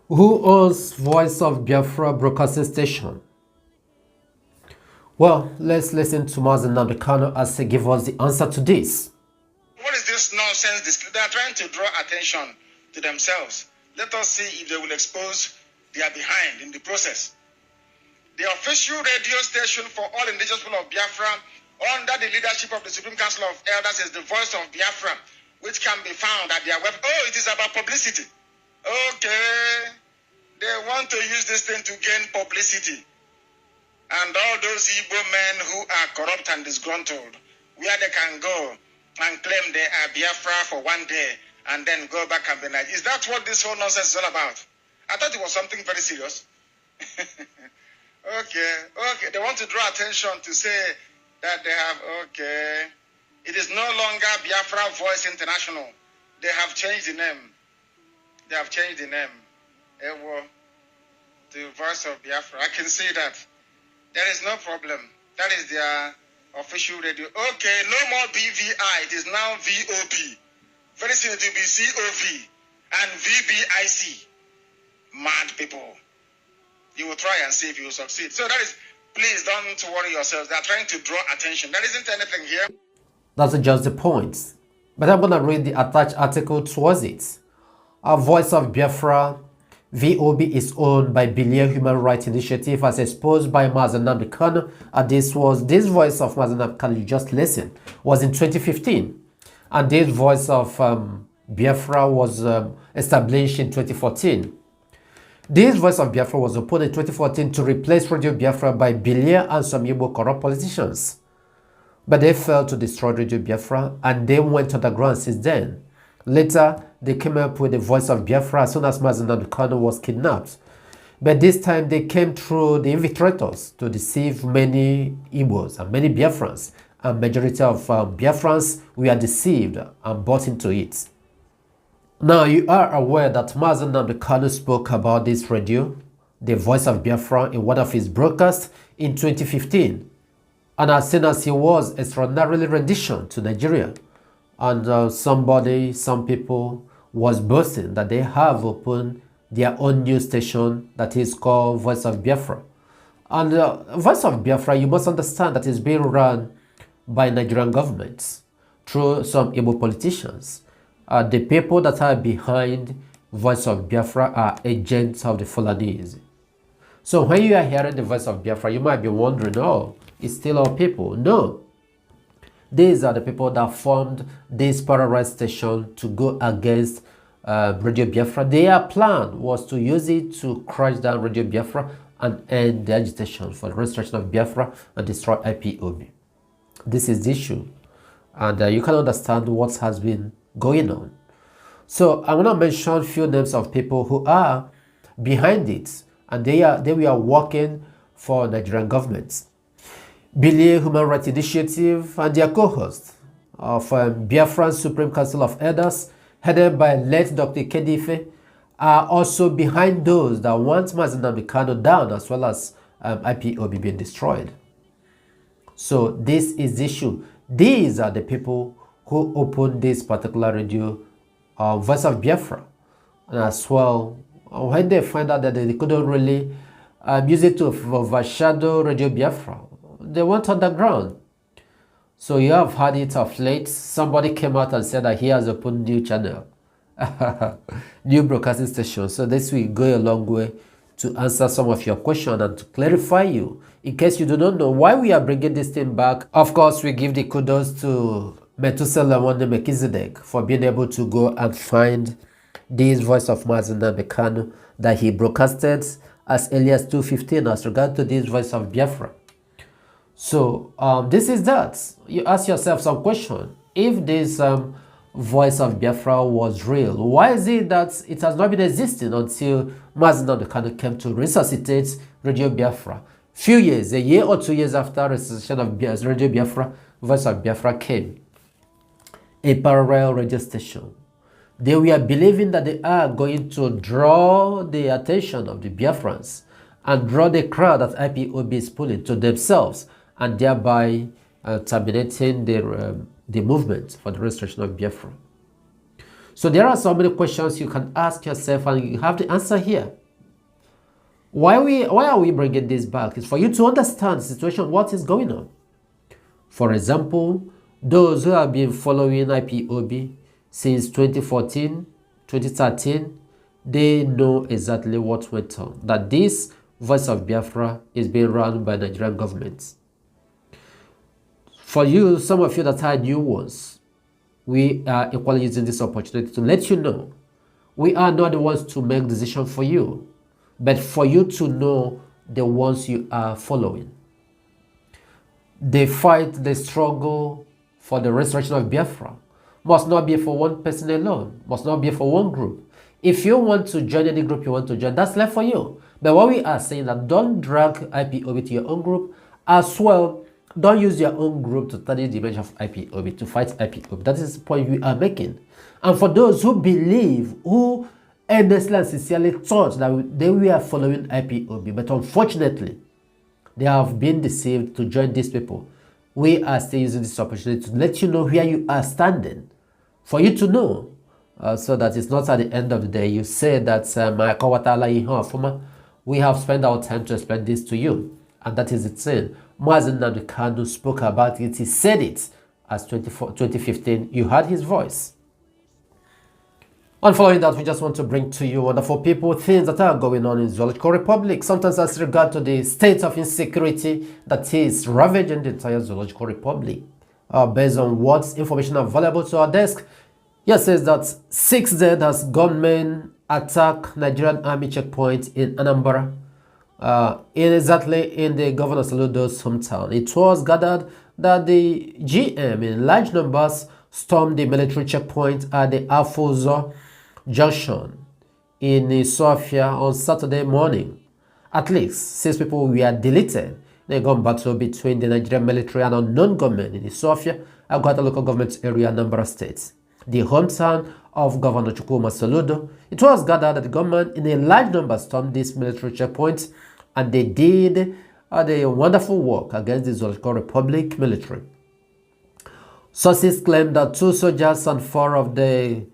Who owns Voice of Biafra broadcasting station? Well, let's listen to FreeNnamdiKanu as he give us the answer to this. What is this nonsense? They are trying to draw attention to themselves. Let us see if they will expose they are behind in the process. The official radio station for all indigenous people of Biafra under the leadership of the Supreme Council of Elders is the Voice of Biafra, which can be found at their web. Oh, it is about publicity. Okay. They want to use this thing to gain publicity. And all those Igbo men who are corrupt and disgruntled, where they can go and claim they are Biafra for one day and then go back and be like, is that what this whole nonsense is all about? I thought it was something very serious. Okay. They want to draw attention to say that they have, okay. It is no longer Biafra Voice International. They have changed the name. They have changed the name. Ewo, the Voice of Biafra. I can see that. There is no problem. That is their official radio. Okay, no more BVI. It is now VOB. Very soon it will be COV and VBIC. Mad people. You will try and see if you will succeed. So that is, please don't worry yourselves. They are trying to draw attention. There isn't anything here. That's just the point. But I'm going to read the attached article towards it. Our Voice of Biafra VOB is owned by Billion Human Rights Initiative as exposed by FreeNnamdiKanu. And this Voice of FreeNnamdiKanu you just listened was in 2015. And this Voice of Biafra was established in 2014. This Voice of Biafra was opened in 2014 to replace Radio Biafra by Billion and some Igbo corrupt politicians. But they failed to destroy Radio Biafra and they went underground since then. Later, they came up with the Voice of Biafra as soon as FreeNnamdiKanu was kidnapped. But this time they came through the infiltrators to deceive many Igbos and many Biafrans. And majority of Biafrans were deceived and bought into it. Now you are aware that FreeNnamdiKanu spoke about this radio, the Voice of Biafra, in one of his broadcasts in 2015. And as soon as he was extraordinarily rendition to Nigeria, and some people was boasting that they have opened their own news station that is called Voice of Biafra. And Voice of Biafra, you must understand that is being run by Nigerian governments through some Igbo politicians. The people that are behind Voice of Biafra are agents of the Fulanese. So when you are hearing the Voice of Biafra, you might be wondering, oh, it's still our people. No. These are the people that formed this parallel station to go against Radio Biafra. Their plan was to use it to crash down Radio Biafra and end the agitation for the restoration of Biafra and destroy IPOB. This is the issue. And you can understand what has been going on. So I want to mention a few names of people who are behind it. And they were working for Nigerian governments. Billion Human Rights Initiative and their co-host of Biafran Supreme Council of Elders, headed by late Dr. Kedife, are also behind those that want FreeNnamdiKanu down as well as IPOB being destroyed. So this is the issue. These are the people who opened this particular radio, Voice of Biafra. And as well, when they find out that they couldn't really use it to overshadow Radio Biafra, they went underground. So you have had it of late. Somebody came out and said that he has opened new channel, new broadcasting station. So this will go a long way to answer some of your questions and to clarify you. In case you do not know why we are bringing this thing back, of course, we give the kudos to Methuselah Wande Melchizedek for being able to go and find this Voice of FreeNnamdiKanu that he broadcasted as early as 2015 as regard to this Voice of Biafra. So this is that. You ask yourself some question. If this Voice of Biafra was real, why is it that it has not been existing until FreeNnamdiKanu came to resuscitate Radio Biafra? Few years, a year or 2 years after resuscitation of Radio Biafra, Voice of Biafra came. A parallel radio station. They were believing that they are going to draw the attention of the Biafrans and draw the crowd that IPOB is pulling to themselves, and thereby terminating the movement for the restoration of Biafra. So there are so many questions you can ask yourself, and you have the answer here. Why are we bringing this back? It's for you to understand the situation, what is going on. For example, those who have been following IPOB since 2014, 2013, they know exactly what went on. That this Voice of Biafra is being run by the Nigerian government. For you, some of you that are new ones, we are equally using this opportunity to let you know we are not the ones to make decisions for you, but for you to know the ones you are following. The fight, the struggle for the restoration of Biafra must not be for one person alone, must not be for one group. If you want to join any group you want to join, that's left for you. But what we are saying that don't drag IPOB to your own group, as well, don't use your own group to study the image of IPOB, to fight IPOB. That is the point we are making. And for those who believe, who earnestly and sincerely thought that they were following IPOB, but unfortunately, they have been deceived to join these people, we are still using this opportunity to let you know where you are standing, for you to know, so that it's not at the end of the day you say that we have spent our time to explain this to you, and that is the thing. FreeNnamdiKanu spoke about it, he said it as 2015, you heard his voice. And following that, we just want to bring to you wonderful people things that are going on in Zoological Republic, sometimes as regard to the state of insecurity that is ravaging the entire Zoological Republic. Based on what information available to our desk, here says that 6 dead as gunmen attack Nigerian army checkpoint in Anambra, exactly in the Governor Saludo's hometown. It was gathered that the GM in large numbers stormed the military checkpoint at the Afozo Junction in Sofia on Saturday morning. At least 6 people were deleted in a gun battle between the Nigerian military and unknown gunmen in Sofia, Agwata local government area, Anambra State, the hometown of Governor Chukwuma Soludo. It was gathered that the gunmen in a large number stormed this military checkpoint, and they did the wonderful work against the Zoological Republic military. Sources claim that 2 soldiers and 4 of the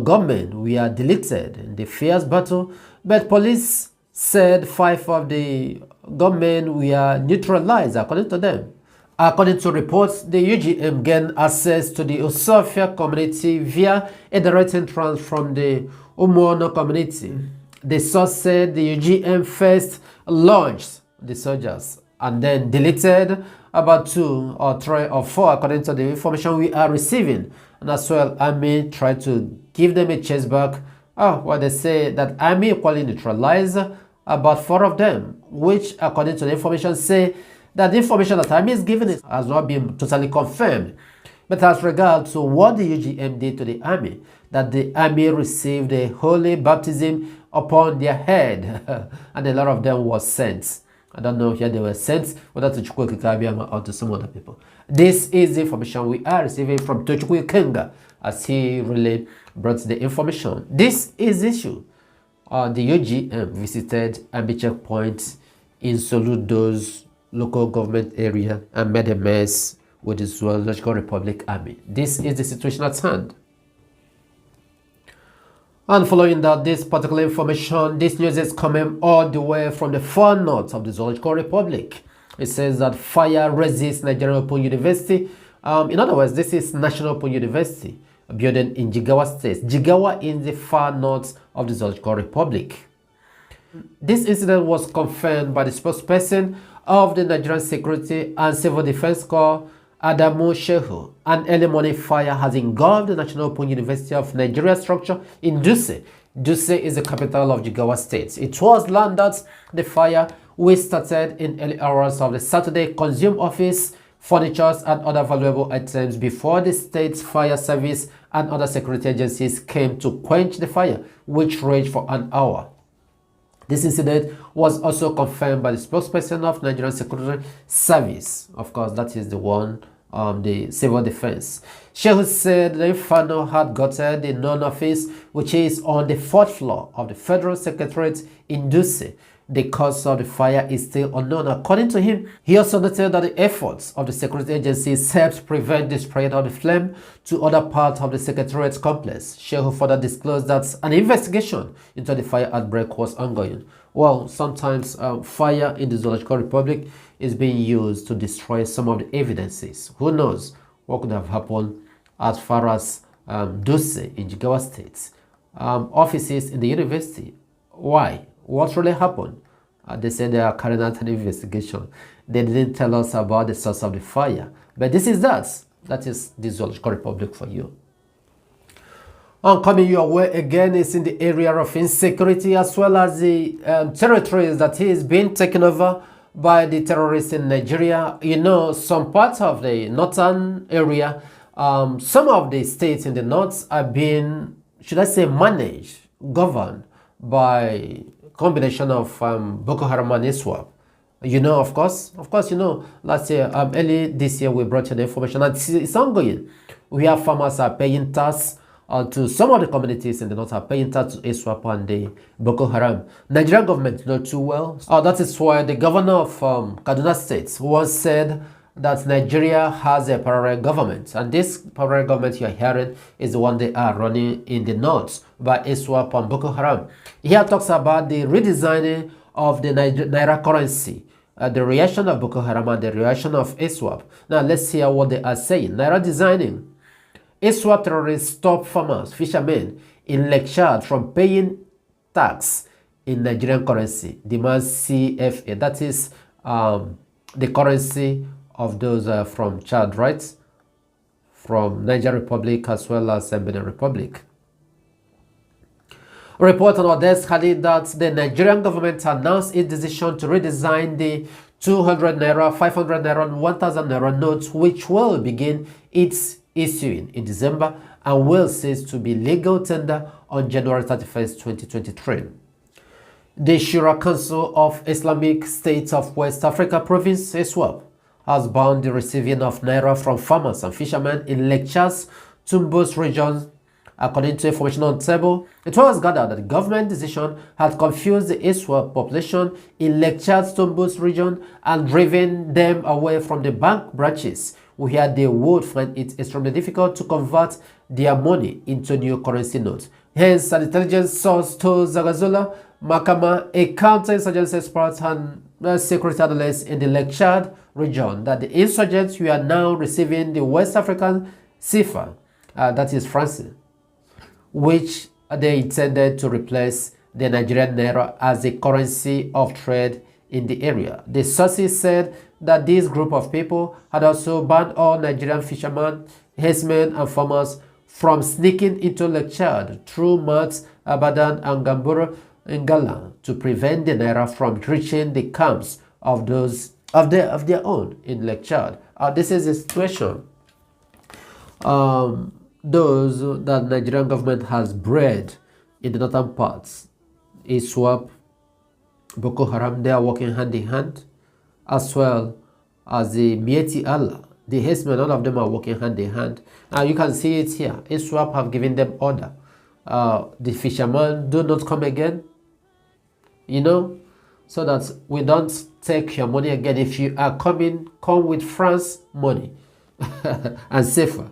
gunmen were deleted in the fierce battle, but police said 5 of the gunmen were neutralized, according to them. According to reports, the UGM gained access to the Osofia community via a direct entrance from the Umuono community. The source said the UGM first launched the soldiers and then deleted about 2 or 3 or 4, according to the information we are receiving. And as well, army tried to give them a chase back. They say that army equally neutralized about 4 of them, which according to the information say that the information that army is giving it has not been totally confirmed. But as regards to what the UGM did to the army, that the army received a holy baptism upon their head, and a lot of them was sent. I don't know if they were sent, whether to Chukwu Kikabiyama or to some other people. This is the information we are receiving from Tochukwu Kenga, as he really brought the information. This is the issue. The UGM visited army checkpoint in Soludo's local government area and made a mess with the Zoological Republic Army. This is the situation at hand. And following that, this particular information, this news is coming all the way from the far north of the Zoological Republic. It says that fire resists Nigerian Open University. In other words, this is National Open University, a building in Jigawa State. Jigawa in the far north of the Zoological Republic. This incident was confirmed by the spokesperson of the Nigerian Security and Civil Defense Corps, Adamu Shehu. An early morning fire has engulfed the National Open University of Nigeria structure in Dutse. Dutse is the capital of Jigawa State. It was learned that the fire, which started in early hours of the Saturday, consumed office, furniture, and other valuable items before the state's fire service and other security agencies came to quench the fire, which raged for an hour. This incident was also confirmed by the spokesperson of Nigerian Security Service. Of course, that is the one, the civil defense. Shehu said the Inferno had gotten the non-office, which is on the 4th floor of the Federal Secretariat in Dutse. The cause of the fire is still unknown. According to him, he also noted that the efforts of the security agencies helped prevent the spread of the flame to other parts of the Secretariat complex. Shehu further disclosed that an investigation into the fire outbreak was ongoing. Well, sometimes fire in the Zoological Republic is being used to destroy some of the evidences. Who knows what could have happened as far as Dutse in Jigawa State. Offices in the university. Why? What really happened? They said they are carrying out an investigation. They didn't tell us about the source of the fire. But this is that. That is the Zoological Republic for you. Coming your way again is in the area of insecurity as well as the territories that is being taken over by the terrorists in Nigeria. You know, some parts of the northern area, some of the states in the north are being, should I say, managed, governed by combination of Boko Haram and ÍЩWAP. You know, of course, you know, last year, early this year, we brought you the information, and it's ongoing. We have farmers are paying tax to some of the communities in the north are paying tax to ÍЩWAP and the Boko Haram. Nigerian government not too well. That is why the governor of Kaduna State once said that Nigeria has a parallel government, and this parallel government you are hearing is the one they are running in the north by ÍЩWAP and Boko Haram. Here talks about the redesigning of the Naira currency, the reaction of Boko Haram and the reaction of ÍЩWAP. Now let's hear what they are saying. Naira designing. ÍЩWAP terrorists stop farmers, fishermen in Lake Chad from paying tax in Nigerian currency, demands CFA. That is the currency of those from Chad, right? From Niger Republic as well as Benin Republic. A report on our desk had it that the Nigerian government announced its decision to redesign the 200 Naira, 500 Naira and 1000 Naira notes, which will begin its issuing in December and will cease to be legal tender on January 31st, 2023. The Shura Council of Islamic States of West Africa Province, ÍŞWAP, has banned the receiving of Naira from farmers and fishermen in Lake Chad's Tumbus region. According to information on table, it was gathered that the government decision had confused the ÍŞWAP population in Lake Chad's Tumbus region and driven them away from the bank branches, where they would find it extremely difficult to convert their money into new currency notes. Hence, an intelligence source told Zagazola Makama, a counter-insurgency expert and security analyst in the Lake Chad region, that the insurgents were now receiving the West African CFA, that is francs, which they intended to replace the Nigerian Naira as a currency of trade in the area. The sources said that this group of people had also banned all Nigerian fishermen, herdsmen and farmers from sneaking into Lake Chad through Mat, Abadan and Gamboro in Gala to prevent the Naira from reaching the camps of those of their own in Lake Chad. This is the situation. Those that Nigerian government has bred in the northern parts, ÍŞWAP, Boko Haram, they are working hand in hand, as well as the Mieti Allah, the herdsmen, all of them are working hand in hand. Now you can see it here. ÍŞWAP have given them order. The fishermen do not come again, you know, so that we don't take your money again. If you are coming, come with France money and safer.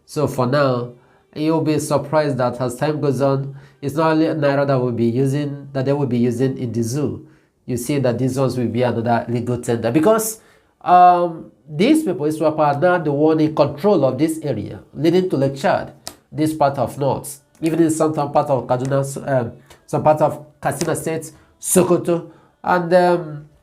So for now, you'll be surprised that as time goes on, it's not only Naira that they will be using in the zoo. You see that these ones will be another legal tender, because these people, ÍŞWAP, are now the one in control of this area leading to Lake Chad, this part of North, even in some part of Kaduna, some part of Katsina State, Sokoto, and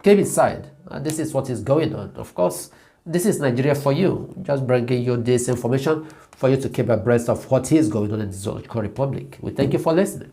Kebbi side. And this is what is going on. Of course, this is Nigeria for you, just bringing you this information for you to keep abreast of what is going on in the Zoological Republic. We thank you for listening.